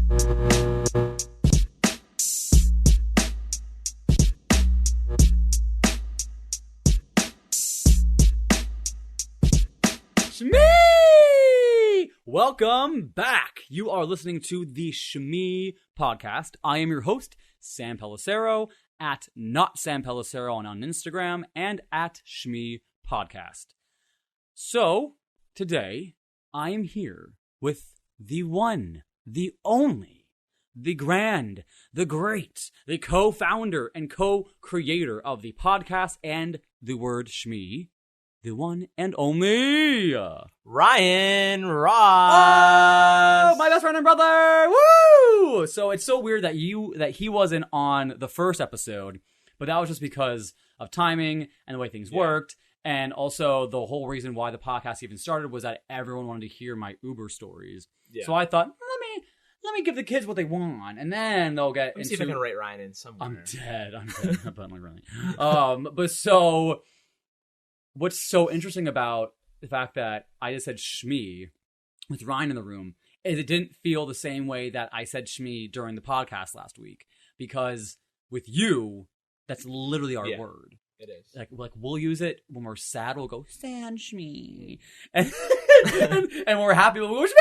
Shmee! Welcome back. You are listening to the Shmee podcast. I am your host, Sam Pellicero, at Not Sam Pellicero on Instagram, and at Shmee Podcast. So, today, I am here with the one, the only, the grand, the great, the co-founder and co-creator of the podcast and the word Shmee, the one and only Ryan Ross. Oh, my best friend and brother. Woo! So it's so weird that he wasn't on the first episode, but that was just because of timing and the way things worked. And also the whole reason why the podcast even started was that everyone wanted to hear my Uber stories. Yeah. So I thought, let me give the kids what they want, and then they'll get Let me see if I can write Ryan in somewhere. I'm dead. But like really. But so what's so interesting about the fact that I just said Shmee with Ryan in the room is it didn't feel the same way that I said Shmee during the podcast last week, because with you, that's literally our word. It is. Like we'll use it when we're sad. We'll go San Shmee, and when we're happy, we'll go Shmee.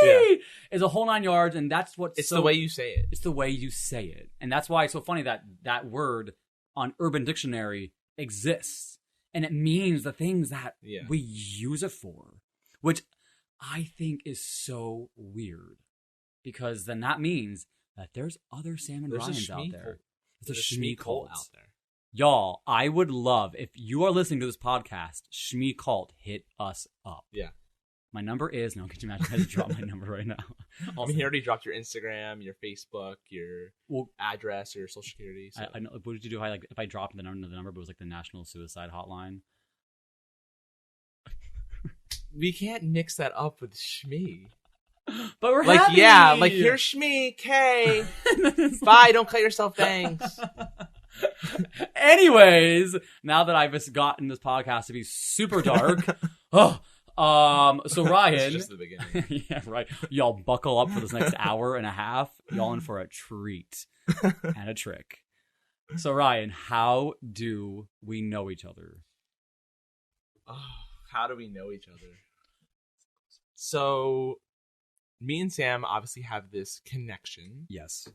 Yeah. It's a whole 9 yards, and that's what. It's the way you say it. It's the way you say it, and that's why it's so funny that that word on Urban Dictionary exists. And it means the things that we use it for, which I think is so weird, because then that means that there's other Sam and Ryans out there. There's a Shmee cult out there. Y'all, I would love, if you are listening to this podcast, Shmee cult, hit us up. Yeah. My number is, no, could you imagine I just drop my number right now? I mean, he already dropped your Instagram, your Facebook, your address, your social security. So. I know. What did you do? If I dropped the number, but it was like the National Suicide Hotline. We can't mix that up with Shmee. But we're like, happy. Yeah, like here's Shmee, K. Bye, don't cut yourself, thanks. Anyways, now that I've just gotten this podcast to be super dark, so Ryan, it's just the beginning. Yeah, right. Y'all buckle up for this next hour and a half. Y'all in for a treat and a trick. So Ryan, how do we know each other? How do we know each other? So, me and Sam obviously have this connection. Yes.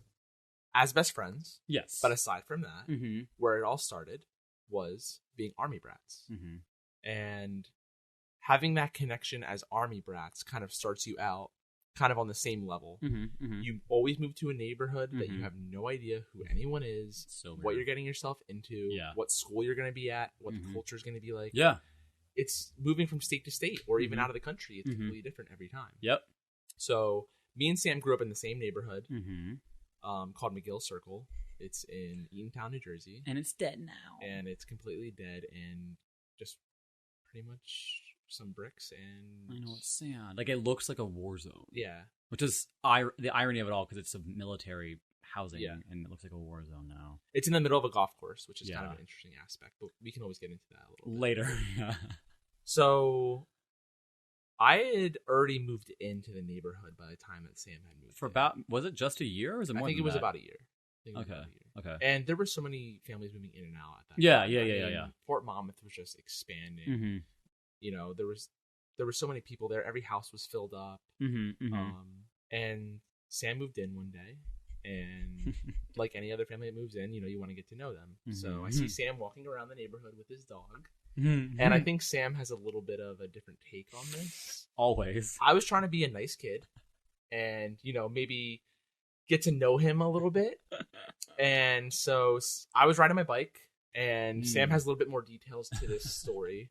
As best friends. Yes. But aside from that, where it all started was being Army brats. And having that connection as Army brats kind of starts you out kind of on the same level. You always move to a neighborhood that you have no idea who anyone is, what you're getting yourself into, what school you're going to be at, what the culture is going to be like. Yeah. It's moving from state to state or even out of the country. It's completely different every time. Yep. So me and Sam grew up in the same neighborhood called McGill Circle. It's in Eatontown, New Jersey. And it's dead now. And it's completely dead and just pretty much some bricks and... I know, it's sad. Like, it looks like a war zone. Yeah. Which is the irony of it all, because it's a military housing and it looks like a war zone now. It's in the middle of a golf course, which is kind of an interesting aspect, but we can always get into that a little bit. Later. Yeah. So, I had already moved into the neighborhood by the time that Sam had moved was it just a year or was it more I think than it was that? about a year. Okay. And there were so many families moving in and out at that time. Yeah. Fort Monmouth was just expanding. You know, there were so many people there. Every house was filled up. And Sam moved in one day. And like any other family that moves in, you know, you want to get to know them. So I see Sam walking around the neighborhood with his dog. And I think Sam has a little bit of a different take on this. Always. I was trying to be a nice kid and, you know, maybe get to know him a little bit. And so I was riding my bike, and Sam has a little bit more details to this story.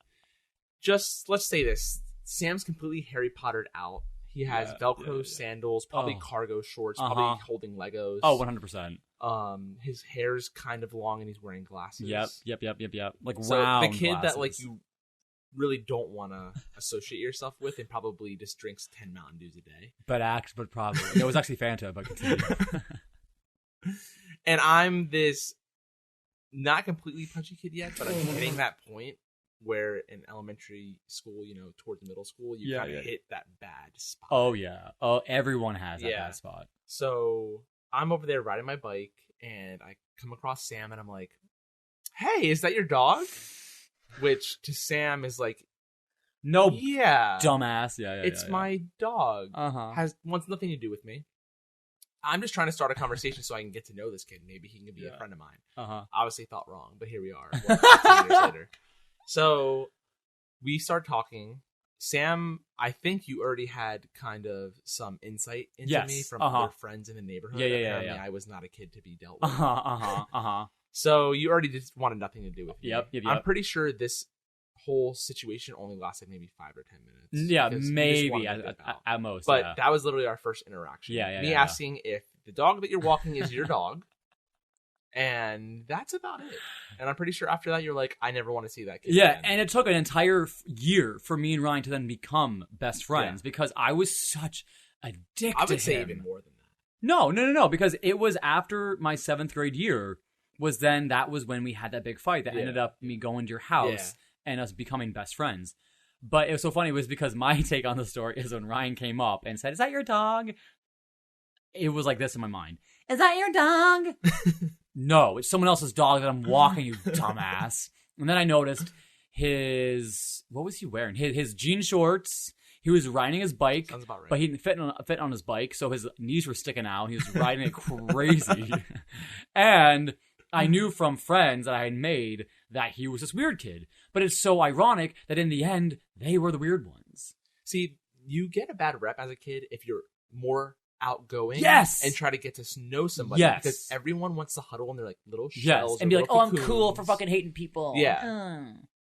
Just, let's say this. Sam's completely Harry Pottered out. He has Velcro sandals, probably cargo shorts, probably holding Legos. Oh, 100%. His hair's kind of long and he's wearing glasses. Yep. Like so round the kid glasses. that like you really don't want to associate yourself with, and probably just drinks 10 Mountain Dews a day. But probably. It was actually Fanta, but continue. And I'm this not completely punchy kid yet, but I'm hitting that point where in elementary school, towards middle school, you kind of hit that bad spot. Oh, yeah. Oh, everyone has that bad spot. So I'm over there riding my bike, and I come across Sam, and I'm like, hey, is that your dog? Which to Sam is like, no, yeah, dumbass. It's my dog. Wants nothing to do with me. I'm just trying to start a conversation so I can get to know this kid. Maybe he can be a friend of mine. Obviously thought wrong, but here we are. 10 years later. So we start talking. Sam, I think you already had kind of some insight into me from other friends in the neighborhood. Apparently, I was not a kid to be dealt with. So you already just wanted nothing to do with me. Yep. I'm pretty sure this whole situation only lasted maybe 5 or 10 minutes. Yeah, maybe at most. But that was literally our first interaction. Me asking if the dog that you're walking is your dog. And that's about it. And I'm pretty sure after that, you're like, I never want to see that kid again. And it took an entire year for me and Ryan to then become best friends because I was such a dick to him. I would say even more than that. No, because it was after my 7th grade year that was when we had that big fight that ended up me going to your house and us becoming best friends. But it was so funny was because my take on the story is when Ryan came up and said, is that your dog? It was like this in my mind. Is that your dog? No, it's someone else's dog that I'm walking, you dumbass. And then I noticed what was he wearing? His jean shorts. He was riding his bike. Sounds about right. But he didn't fit on his bike, so his knees were sticking out. He was riding it crazy. And I knew from friends that I had made that he was this weird kid. But it's so ironic that in the end, they were the weird ones. See, you get a bad rep as a kid if you're more outgoing and try to get to know somebody because everyone wants to huddle in their like little shells and be like, cocoons. I'm cool for fucking hating people.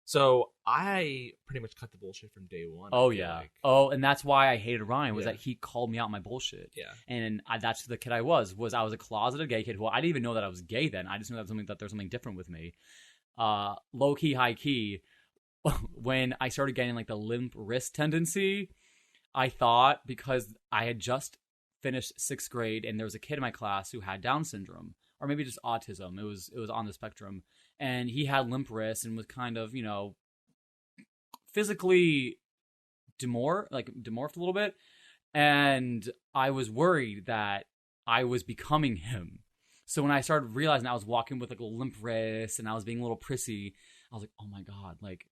So I pretty much cut the bullshit from day one. And that's why I hated Ryan was that he called me out my bullshit. And that's the kid I was I was a closeted gay kid. Well, I didn't even know that I was gay then. I just knew that there's something different with me. Low key, high key. When I started getting like the limp wrist tendency, I thought because I had just finished 6th grade and there was a kid in my class who had Down syndrome or maybe just autism. It was on the spectrum, and he had limp wrists and was kind of physically demorphed a little bit, and I was worried that I was becoming him. So when I started realizing I was walking with like a limp wrist and I was being a little prissy, I was like, oh my god, like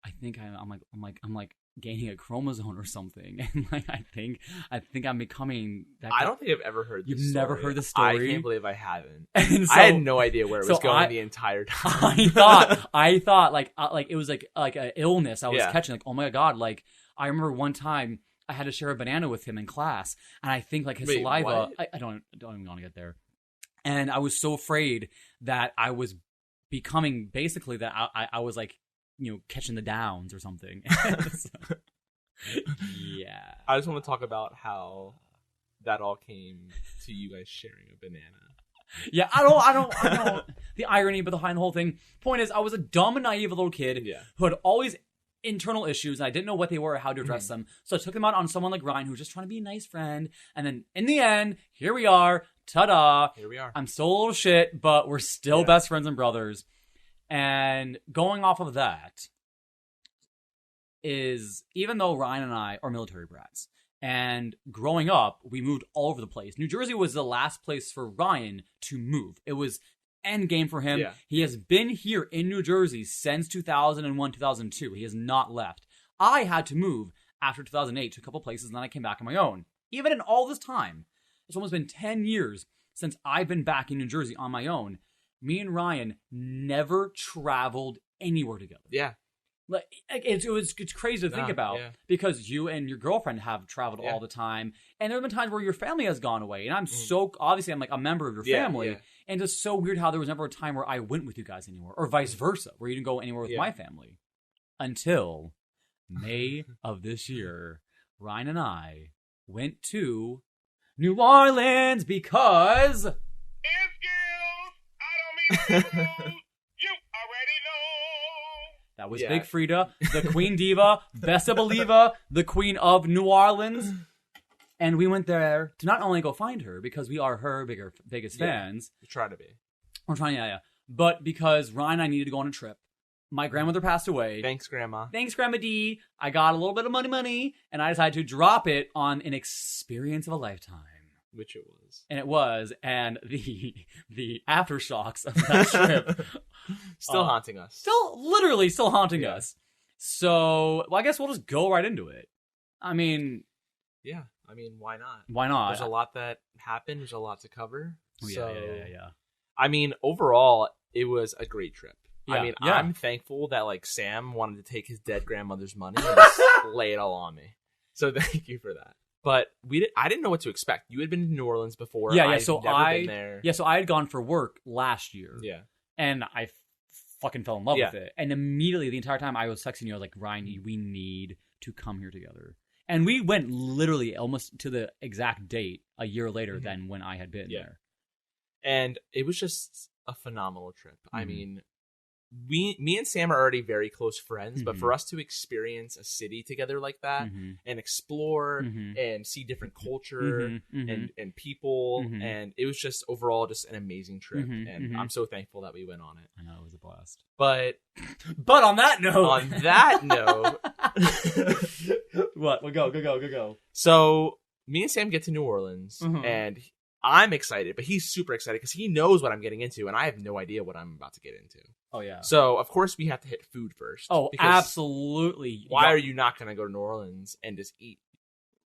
I think I'm like gaining a chromosome or something, and like I think I'm becoming that. I don't think I've ever heard this You've story. never heard the story? I can't believe I haven't. And so, I had no idea where it was going the entire time. I thought like it was like an illness I was catching. Like, oh my god, like I remember one time I had to share a banana with him in class, and I think like his saliva. I don't even want to get there. And I was so afraid that I was becoming basically that I was like, catching the downs or something. Yeah. I just want to talk about how that all came to you guys sharing a banana. Yeah, I don't. The irony behind the whole thing. Point is, I was a dumb and naive little kid who had always internal issues, and I didn't know what they were or how to address them. So I took them out on someone like Ryan, who was just trying to be a nice friend. And then in the end, here we are. Ta-da. Here we are. I'm still a little shit, but we're still best friends and brothers. And going off of that is, even though Ryan and I are military brats, and growing up, we moved all over the place. New Jersey was the last place for Ryan to move. It was end game for him. Yeah. He has been here in New Jersey since 2001, 2002. He has not left. I had to move after 2008 to a couple places, and then I came back on my own. Even in all this time, it's almost been 10 years since I've been back in New Jersey on my own. Me and Ryan never traveled anywhere together. Yeah. Like it's crazy to think about because you and your girlfriend have traveled all the time, and there have been times where your family has gone away, and I'm so obviously I'm like a member of your family, and it's so weird how there was never a time where I went with you guys anywhere, or vice versa, where you didn't go anywhere with my family until May of this year. Ryan and I went to New Orleans because. You already know. That was Big Frida, the Queen Diva, Besta Believa, the Queen of New Orleans. And we went there to not only go find her, because we are her biggest fans. We try to be. We're trying, but because Ryan and I needed to go on a trip. my grandmother passed away. Thanks, Grandma. Thanks, Grandma D. I got a little bit of money, and I decided to drop it on an experience of a lifetime. Which it was. And it was, and the aftershocks of that trip still haunting us. Literally still haunting us. So, well, I guess we'll just go right into it. I mean... Yeah, I mean, why not? Why not? There's a lot that happened. There's a lot to cover. Oh, yeah. I mean, overall, it was a great trip. Yeah, I mean, yeah. I'm thankful that, like, Sam wanted to take his dead grandmother's money and just lay it all on me. So thank you for that. But I didn't know what to expect. You had been to New Orleans before. Yeah. I'd So never been there. Yeah. So I had gone for work last year. Yeah. And I fucking fell in love with it. And immediately, the entire time, I was texting you, I was like, Ryan, we need to come here together. And we went literally almost to the exact date a year later than when I had been there. And it was just a phenomenal trip. I mean, me and Sam are already very close friends, but for us to experience a city together like that and explore and see different culture and people, and it was just overall just an amazing trip. And I'm so thankful that we went on it. I know, it was a blast. But on that note, what? We'll go. So me and Sam get to New Orleans, and I'm excited, but he's super excited because he knows what I'm getting into, and I have no idea what I'm about to get into. Oh, yeah. So, of course, we have to hit food first. Oh, absolutely. Why are you not going to go to New Orleans and just eat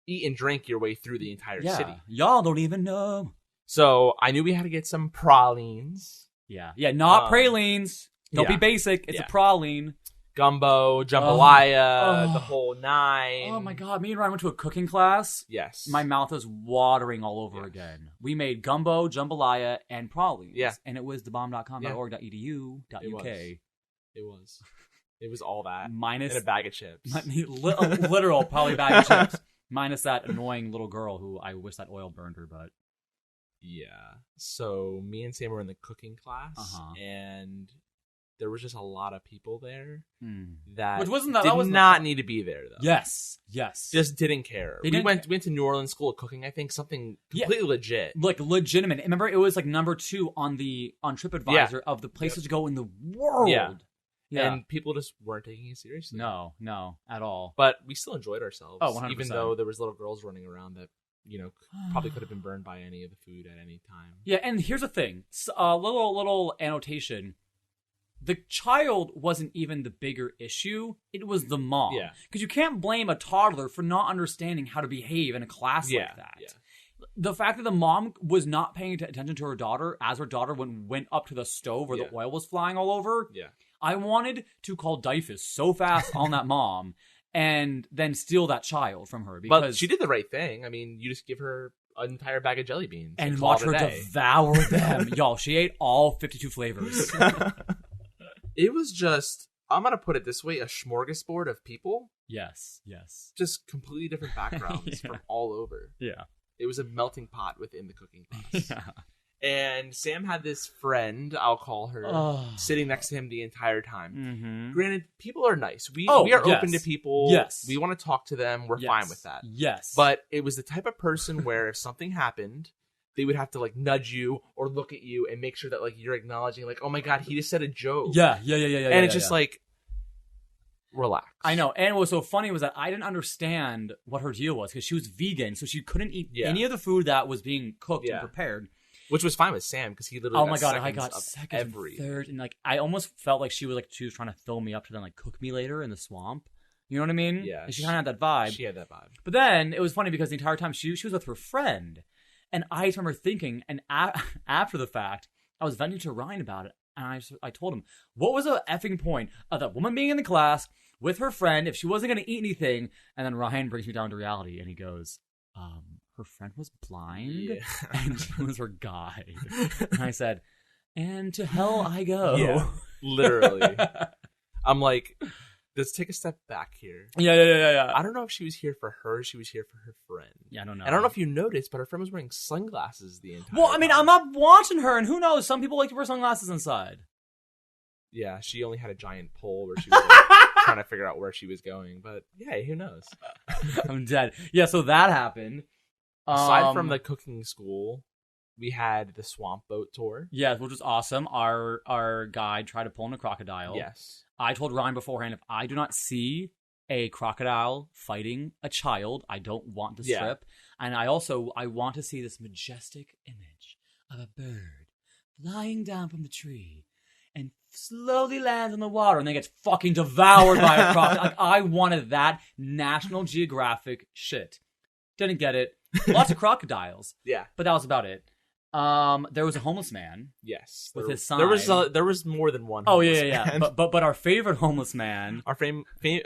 and drink your way through the entire city? Y'all don't even know. So, I knew we had to get some pralines. Yeah, not pralines. Don't be basic. It's a praline. Gumbo, jambalaya, the whole nine. Oh my god, me and Ryan went to a cooking class. Yes. My mouth is watering all over again. We made gumbo, jambalaya, and pralines. Yeah. And it was thebomb.com.org.edu.uk. It was. It was all that. Minus... in a bag of chips. Literal, probably bag of chips. Minus that annoying little girl who I wish that oil burned her, but... Yeah. So, me and Sam were in the cooking class, and... there was just a lot of people there that did not need to be there, though. Yes. Just didn't care. We went to New Orleans School of Cooking, I think, something completely legit. Like, legitimate. Remember, it was like number 2 on TripAdvisor of the places to go in the world. Yeah. And people just weren't taking it seriously. No, at all. But we still enjoyed ourselves. Oh, 100%. Even though there was little girls running around that, probably could have been burned by any of the food at any time. Yeah, and here's the thing. Little annotation. The child wasn't even the bigger issue. It was the mom. Yeah. Because you can't blame a toddler for not understanding how to behave in a class like that. Yeah. The fact that the mom was not paying attention to her daughter as her daughter went up to the stove where the oil was flying all over. Yeah. I wanted to call DYFUS so fast on that mom and then steal that child from her. But she did the right thing. I mean, you just give her an entire bag of jelly beans. And watch her devour them. Y'all, she ate all 52 flavors. It was just, I'm going to put it this way, a smorgasbord of people. Yes. Just completely different backgrounds from all over. Yeah. It was a melting pot within the cooking class. Yeah. And Sam had this friend, I'll call her, sitting next to him the entire time. Granted, people are nice. We are open to people. Yes. We want to talk to them. We're fine with that. Yes. But it was the type of person where if something happened, they would have to like nudge you or look at you and make sure that like you're acknowledging like, oh my god, he just said a joke. Yeah. And it's just like, relax. I know. And what was so funny was that I didn't understand what her deal was because she was vegan, so she couldn't eat any of the food that was being cooked and prepared. Which was fine with Sam because he literally I got second, third, and like I almost felt like she was trying to fill me up to then like cook me later in the swamp. You know what I mean? Yeah. She kind of had that vibe. She had that vibe. But then it was funny because the entire time she was with her friend. And I just remember thinking, and after the fact, I was venting to Ryan about it, and I told him, what was the effing point of that woman being in the class with her friend if she wasn't going to eat anything? And then Ryan brings me down to reality, and he goes, her friend was blind, and she was her guide. And I said, and to hell I go. Yeah, literally. I'm like... Let's take a step back here. Yeah. I don't know if she was here for her. She was here for her friend. Yeah, I don't know. And I don't know if you noticed, but her friend was wearing sunglasses the entire Well, I mean, time. I'm not watching her, and who knows? Some people like to wear sunglasses inside. Yeah, she only had a giant pole where she was like, trying to figure out where she was going. But, yeah, who knows? I'm dead. Yeah, so that happened. Aside from the cooking school, we had the swamp boat tour. Yeah, which was awesome. Our guide tried to pull in a crocodile. Yes. I told Ryan beforehand, if I do not see a crocodile fighting a child, I don't want this trip. And I want to see this majestic image of a bird flying down from the tree and slowly lands in the water and then gets fucking devoured by a crocodile. Like, I wanted that National Geographic shit. Didn't get it. Lots of crocodiles. Yeah. But that was about it. There was a homeless man. Yes. With his sign. There was more than one. Oh yeah. But our favorite homeless man. Our favorite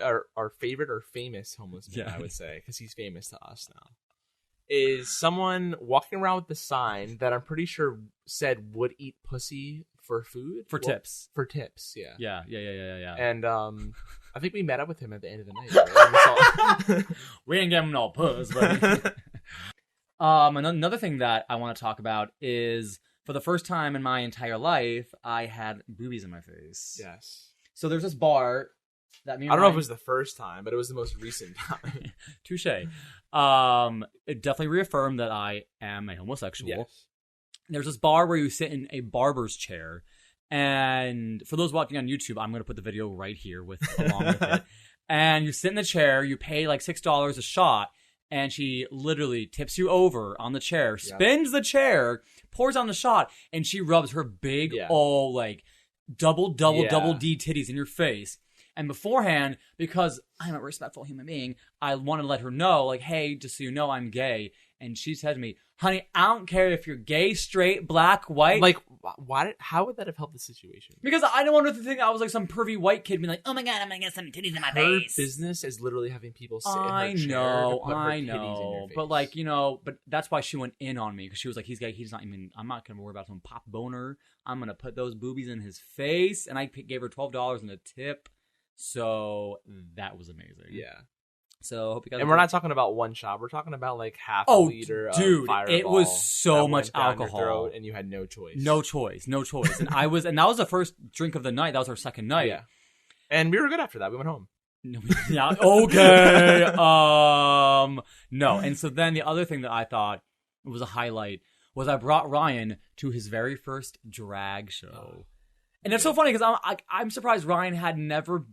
or famous homeless man, I would say, because he's famous to us now, is someone walking around with the sign that I'm pretty sure said "would eat pussy for food tips." For tips, yeah. Yeah. And I think we met up with him at the end of the night. Right? We didn't give him no puss, but another thing that I want to talk about is, for the first time in my entire life, I had boobies in my face. Yes. So there's this bar that me and I don't know if it was the first time, but it was the most recent time. Touche. It definitely reaffirmed that I am a homosexual. Yes. There's this bar where you sit in a barber's chair. And for those watching on YouTube, I'm going to put the video right here along with it. And you sit in the chair, you pay like $6 a shot, and she literally tips you over on the chair, spins the chair, pours on the shot, and she rubs her big old like double D titties in your face. And beforehand, because I'm a respectful human being, I wanted to let her know, like, hey, just so you know, I'm gay. And she said to me, honey, I don't care if you're gay, straight, black, white. Like, how would that have helped the situation? Because I don't want her to think I was like some pervy white kid being like, oh my God, I'm going to get some titties in my face. Her business is literally having people sit in her chair I to put know. her titties in your face. But like, you know, but that's why she went in on me. Because she was like, he's gay. He's not even, I'm not going to worry about some pop boner. I'm going to put those boobies in his face. And I gave her $12 in a tip. So that was amazing. Yeah. So I hope you guys. And we're not talking about one shot. We're talking about like half a liter of Fireball. It was so much alcohol, and you had no choice. No choice. And and that was the first drink of the night. That was our second night. Yeah. And we were good after that. We went home. Yeah. Okay. No. And so then the other thing that I thought was a highlight was I brought Ryan to his very first drag show. And it's so funny because I'm surprised Ryan had never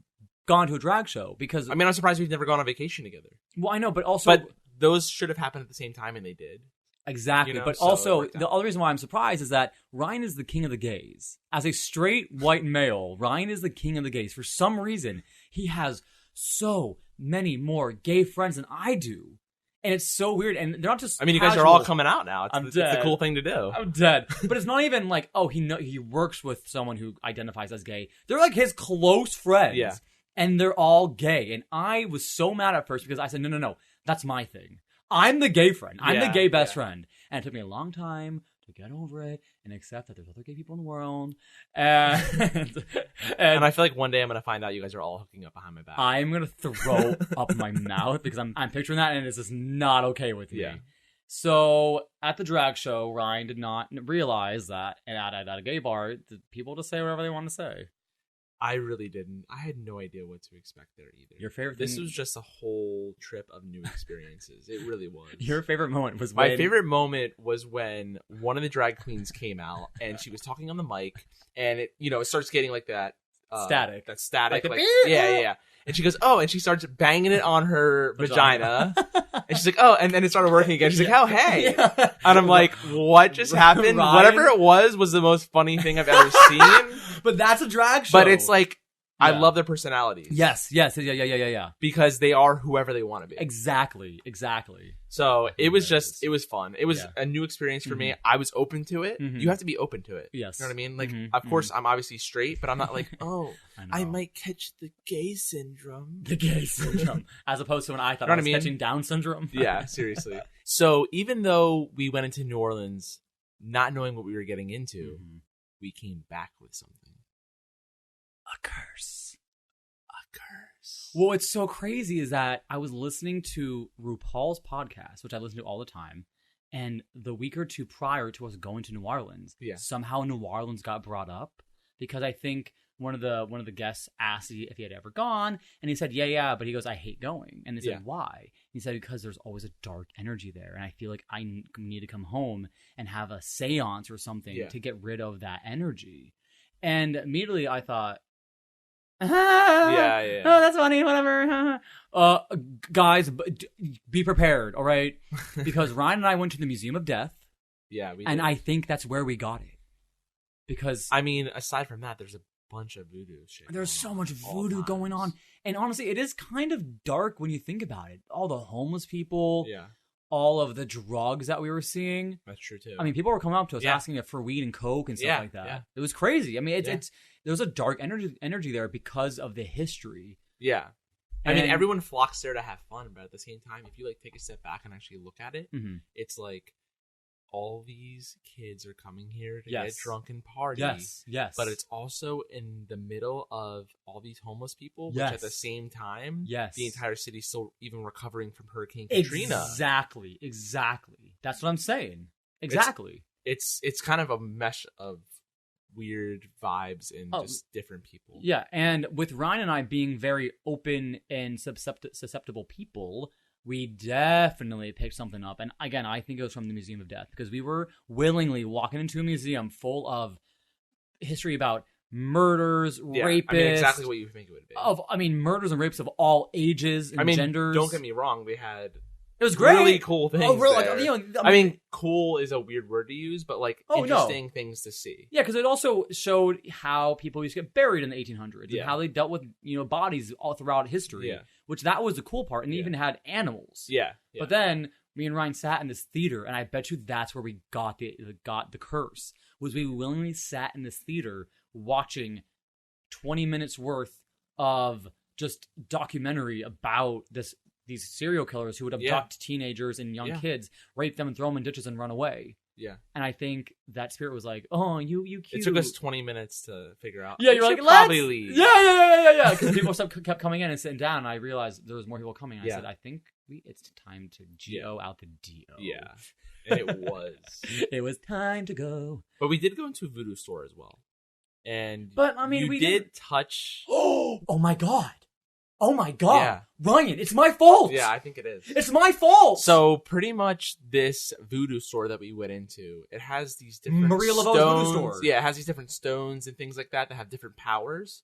gone to a drag show, because I mean, I'm surprised we've never gone on vacation together. Well, I know, but also those should have happened at the same time, and they did. Exactly. You know, but so also the other reason why I'm surprised is that Ryan is the king of the gays. As a straight white male, Ryan is the king of the gays. For some reason, he has so many more gay friends than I do. And it's so weird. And they're not just I mean, you guys are all coming out now. It's a cool thing to do. I'm dead. But it's not even like, oh, he works with someone who identifies as gay. They're like his close friends. Yeah. And they're all gay. And I was so mad at first because I said, no, that's my thing. I'm the gay friend. I'm the gay best friend. And it took me a long time to get over it and accept that there's other gay people in the world. And I feel like one day I'm going to find out you guys are all hooking up behind my back. I'm going to throw up my mouth because I'm picturing that, and it's just not okay with me. Yeah. So at the drag show, Ryan did not realize that at a gay bar, people just say whatever they want to say. I really didn't. I had no idea what to expect there either. Your favorite This was just a whole trip of new experiences. It really was. Your favorite moment was My favorite moment was when one of the drag queens came out and she was talking on the mic, and it starts getting like that static. That static. Like yeah. And she goes, oh, and she starts banging it on her vagina. And she's like, oh, and then it started working again. She's like, oh, hey. Yeah. And I'm like, what just happened? Ryan? Whatever it was the most funny thing I've ever seen. But that's a drag show. But it's like, I love their personalities. Yes. Yeah. Because they are whoever they want to be. Exactly. So it was fun. It was a new experience for me. I was open to it. You have to be open to it. Yes. You know what I mean? Like, of course, I'm obviously straight, but I'm not like, oh, I might catch the gay syndrome. The gay syndrome. As opposed to when I thought I was catching Down syndrome. Yeah, seriously. So even though we went into New Orleans not knowing what we were getting into, we came back with something. A curse. Well, what's so crazy is that I was listening to RuPaul's podcast, which I listen to all the time, and the week or two prior to us going to New Orleans, somehow New Orleans got brought up because I think one of the guests asked if he had ever gone, and he said, yeah, but he goes, I hate going. And they said, why? He said, because there's always a dark energy there. And I feel like I need to come home and have a seance or something to get rid of that energy. And immediately I thought, oh, that's funny, whatever. Guys, be prepared, all right? Because Ryan and I went to the Museum of Death. Yeah, we did. And I think that's where we got it. Because I mean, aside from that, there's a bunch of voodoo shit. There's so much voodoo going on. And honestly, it is kind of dark when you think about it. All the homeless people. Yeah. All of the drugs that we were seeing. That's true, too. I mean, people were coming up to us asking for weed and coke and stuff like that. Yeah. It was crazy. I mean, there's a dark energy there because of the history. Yeah. I mean, everyone flocks there to have fun, but at the same time, if you like take a step back and actually look at it, it's like all these kids are coming here to get drunk and party. Yes. But it's also in the middle of all these homeless people, which at the same time, the entire city's still even recovering from Hurricane Katrina. Exactly. That's what I'm saying. Exactly. It's kind of a mesh of weird vibes and just different people. Yeah, and with Ryan and I being very open and susceptible people, we definitely picked something up. And again, I think it was from the Museum of Death, because we were willingly walking into a museum full of history about murders, rapists. I mean, exactly what you think it would be. Murders and rapes of all ages and genders. Don't get me wrong, we had... It was great. Really cool things. Oh, really? Like, cool is a weird word to use, but interesting things to see. Yeah, because it also showed how people used to get buried in the 1800s and how they dealt with bodies all throughout history. Which that was the cool part, and they even had animals. Yeah. But then me and Ryan sat in this theater, and I bet you that's where we got the curse. Was we willingly sat in this theater watching 20 minutes worth of just documentary about these serial killers who would abduct teenagers and young kids, rape them and throw them in ditches and run away. Yeah. And I think that spirit was like, oh, you cute. It took us 20 minutes to figure out. Yeah, you're like, let's probably leave. Yeah. Because people kept coming in and sitting down, and I realized there was more people coming. I said, I think it's time to G-O out the D-O. Yeah. And it was. It was time to go. But we did go into a voodoo store as well. But, I mean, we did touch... Oh my God. Oh my God. Yeah. Ryan, it's my fault. Yeah, I think it is. It's my fault. So pretty much this voodoo store that we went into, it has these different Maria Laveau's voodoo store. Yeah, it has these different stones and things like that have different powers.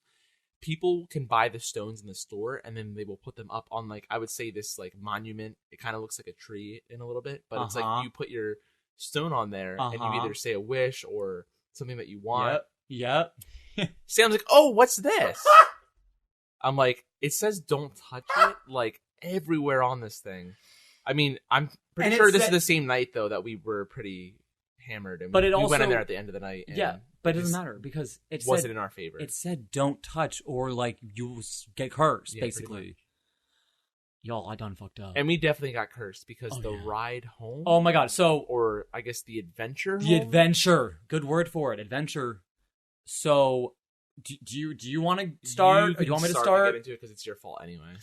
People can buy the stones in the store, and then they will put them up on, like, I would say this, like, monument. It kind of looks like a tree in a little bit, but it's like you put your stone on there, and you either say a wish or something that you want. Yep. Sam's like, oh, what's this? I'm like, it says don't touch it, like, everywhere on this thing. I mean, I'm pretty sure this is the same night, though, that we were pretty hammered. And we went in there at the end of the night. And but it doesn't matter, because it wasn't in our favor. It said don't touch, or, like, you get cursed, basically. Y'all, I done fucked up. And we definitely got cursed, because the ride home... Oh, my God, so... Or, I guess, the adventure The home? Adventure. Good word for it, adventure. So... Do you want to start? Or do you want me to start? Get into it, because it's your fault anyway.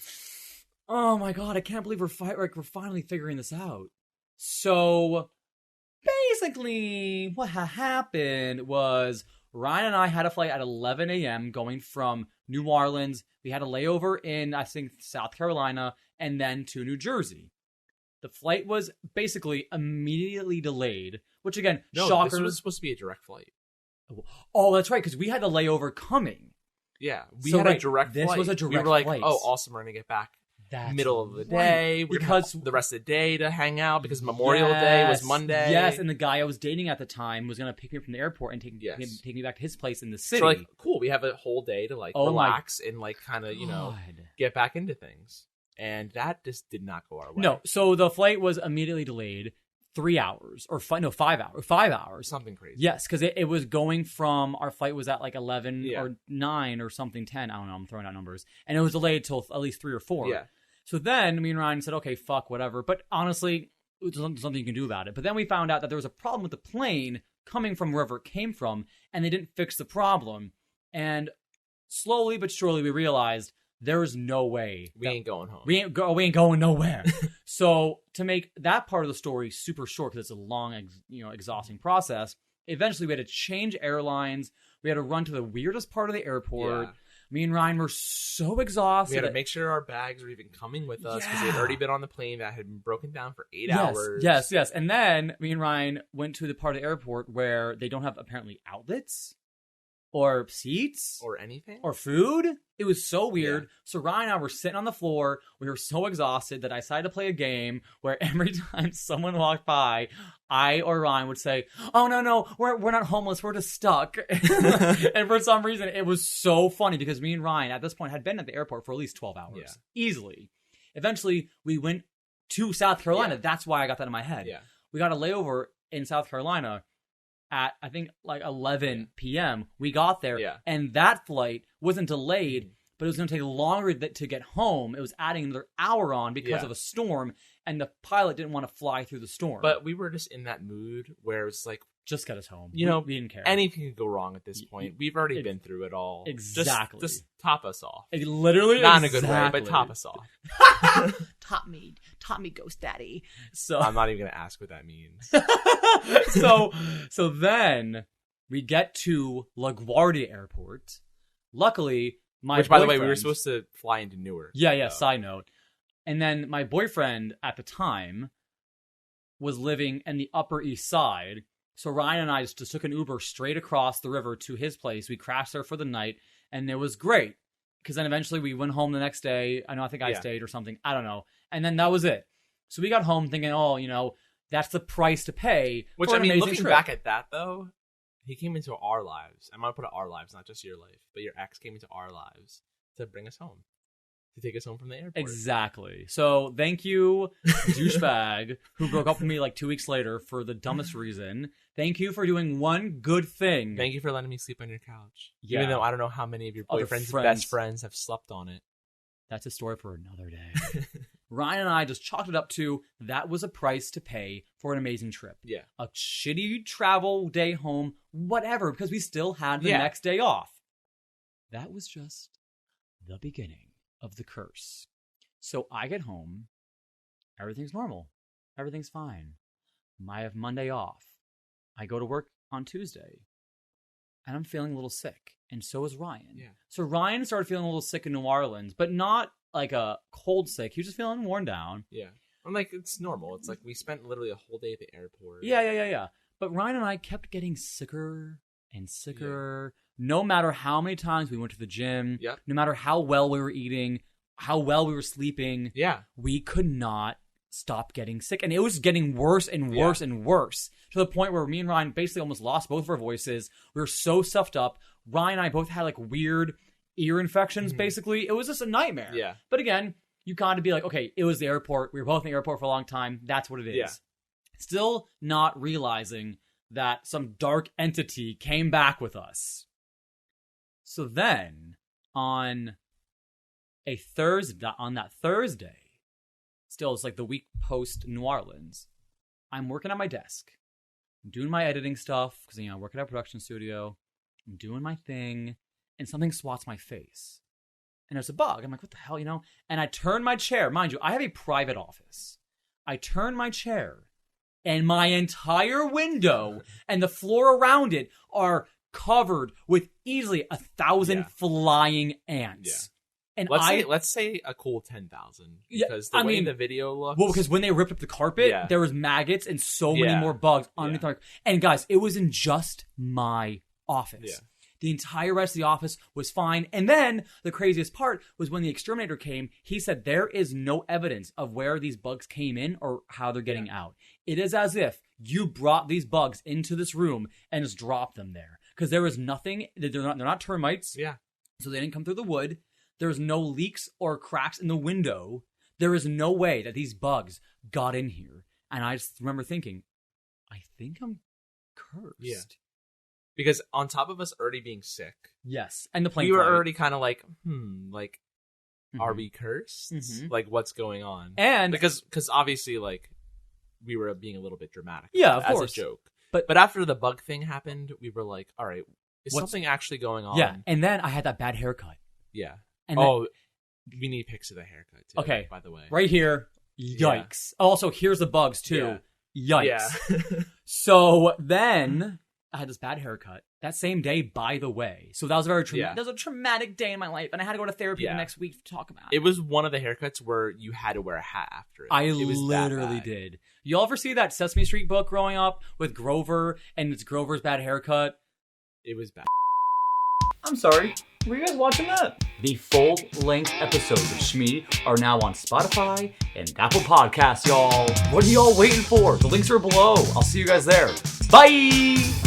Oh my God, I can't believe we're finally figuring this out. So basically, what happened was Ryan and I had a flight at 11 a.m. going from New Orleans. We had a layover in, I think, South Carolina, and then to New Jersey. The flight was basically immediately delayed, which again, shocker. This was supposed to be a direct flight. Oh, that's right, because we had the layover coming. Yeah, we had a direct flight. This was a direct flight. We were like, oh, awesome, we're going to get back middle of the day. We're going to have the rest of the day to hang out, because Memorial Day was Monday. Yes, and the guy I was dating at the time was going to pick me up from the airport and take me back to his place in the city. So, like, cool, we have a whole day to, like, relax and, like, kind of, get back into things. And that just did not go our way. No, so the flight was immediately delayed. 3 hours or 5 hours. 5 hours. Something crazy. Yes, because it was going from, our flight was at like 11 or 9 or something, 10. I don't know. I'm throwing out numbers. And it was delayed till at least 3 or 4. Yeah. So then me and Ryan said, okay, fuck, whatever. But honestly, there's something you can do about it. But then we found out that there was a problem with the plane coming from wherever it came from, and they didn't fix the problem. And slowly but surely we realized there is no way. We ain't going home. We ain't going nowhere. So to make that part of the story super short, because it's a long, exhausting process, eventually we had to change airlines. We had to run to the weirdest part of the airport. Me and Ryan were so exhausted. We had to make sure our bags were even coming with us because we had already been on the plane that had been broken down for 8 hours. Yes. And then me and Ryan went to the part of the airport where they don't have apparently outlets or seats or anything or food. It was so weird. Yeah. So Ryan and I were sitting on the floor. We were so exhausted that I decided to play a game where every time someone walked by, I or Ryan would say, "Oh no, we're not homeless. We're just stuck." And for some reason, it was so funny because me and Ryan at this point had been at the airport for at least 12 hours, easily. Eventually, we went to South Carolina. Yeah. That's why I got that in my head. Yeah. We got a layover in South Carolina at, I think, like 11 p.m. We got there, and that flight wasn't delayed, but it was going to take longer to get home. It was adding another hour on because of a storm, and the pilot didn't want to fly through the storm. But we were just in that mood where it's like, just get us home. You know, we didn't care. Anything could go wrong at this point. We've already been through it all. Exactly. Just top us off. Literally, not in a good way, but top us off. Top me, Ghost Daddy. So I'm not even gonna ask what that means. so then we get to LaGuardia Airport. Luckily, which, by the way, we were supposed to fly into Newark. Yeah. Side note. And then my boyfriend at the time was living in the Upper East Side. So Ryan and I just took an Uber straight across the river to his place. We crashed there for the night, and it was great. Because then eventually we went home the next day. I think I stayed or something. I don't know. And then that was it. So we got home thinking, that's the price to pay. Which, for an amazing looking trip. back at that, though, he came into our lives. I'm going to put it our lives, not just your life. But your ex came into our lives to bring us home. To take us home from the airport. Exactly. So thank you, douchebag, who broke up with me like 2 weeks later for the dumbest reason. Thank you for doing one good thing. Thank you for letting me sleep on your couch. Yeah. Even though I don't know how many of your boyfriend's best friends have slept on it. That's a story for another day. Ryan and I just chalked it up to that was a price to pay for an amazing trip. Yeah. A shitty travel day home, whatever, because we still had the next day off. That was just the beginning of the curse. So I get home, everything's normal, everything's fine. I have Monday off. I go to work on Tuesday, and I'm feeling a little sick, and so is Ryan. Yeah. So Ryan started feeling a little sick in New Orleans, but not like a cold sick. He was just feeling worn down. Yeah. I'm like, it's normal. It's like we spent literally a whole day at the airport. Yeah. But Ryan and I kept getting sicker and sicker. No matter how many times we went to the gym, no matter how well we were eating, how well we were sleeping, we could not stop getting sick. And it was getting worse and worse and worse, to the point where me and Ryan basically almost lost both of our voices. We were so stuffed up. Ryan and I both had like weird ear infections, basically. It was just a nightmare. Yeah. But again, you got to be like, okay, it was the airport. We were both in the airport for a long time. That's what it is. Yeah. Still not realizing that some dark entity came back with us. So then, on that Thursday, still it's like the week post New Orleans, I'm working at my desk. I'm doing my editing stuff because I work at a production studio. I'm doing my thing, and something swats my face. And there's a bug. I'm like, what the hell, And I turn my chair. Mind you, I have a private office. I turn my chair, and my entire window and the floor around it are covered with easily 1,000 flying ants. Yeah. And let's say a cool 10,000, because the way the video looks. Well, because when they ripped up the carpet, there was maggots and so many more bugs underneath. And guys, it was in just my office. Yeah. The entire rest of the office was fine. And then the craziest part was when the exterminator came, he said there is no evidence of where these bugs came in or how they're getting out. It is as if you brought these bugs into this room and just dropped them there. Because there was nothing, they're not termites. Yeah. So they didn't come through the wood. There's no leaks or cracks in the window. There is no way that these bugs got in here. And I just remember thinking, I think I'm cursed. Yeah. Because on top of us already being sick. Yes. And the plane we were flight. already kind of like, are we cursed? Mm-hmm. Like, what's going on? And because obviously, like, we were being a little bit dramatic. Yeah, of course. As a joke. But after the bug thing happened, we were like, all right, is something actually going on? Yeah. And then I had that bad haircut. Yeah. And we need pics of the haircut, too. Okay. By the way. Right here. Yikes. Yeah. Also, here's the bugs, too. Yeah. Yikes. Yeah. So then I had this bad haircut that same day, by the way. So that was a very Yeah. that was a traumatic day in my life, and I had to go to therapy the next week to talk about it. It was one of the haircuts where you had to wear a hat after it. I It was literally did. Y'all ever see that Sesame Street book growing up with Grover, and it's Grover's bad haircut? It was bad. I'm sorry. Were you guys watching that? The full-length episodes of Shmee are now on Spotify and Apple Podcasts, y'all. What are y'all waiting for? The links are below. I'll see you guys there. Bye!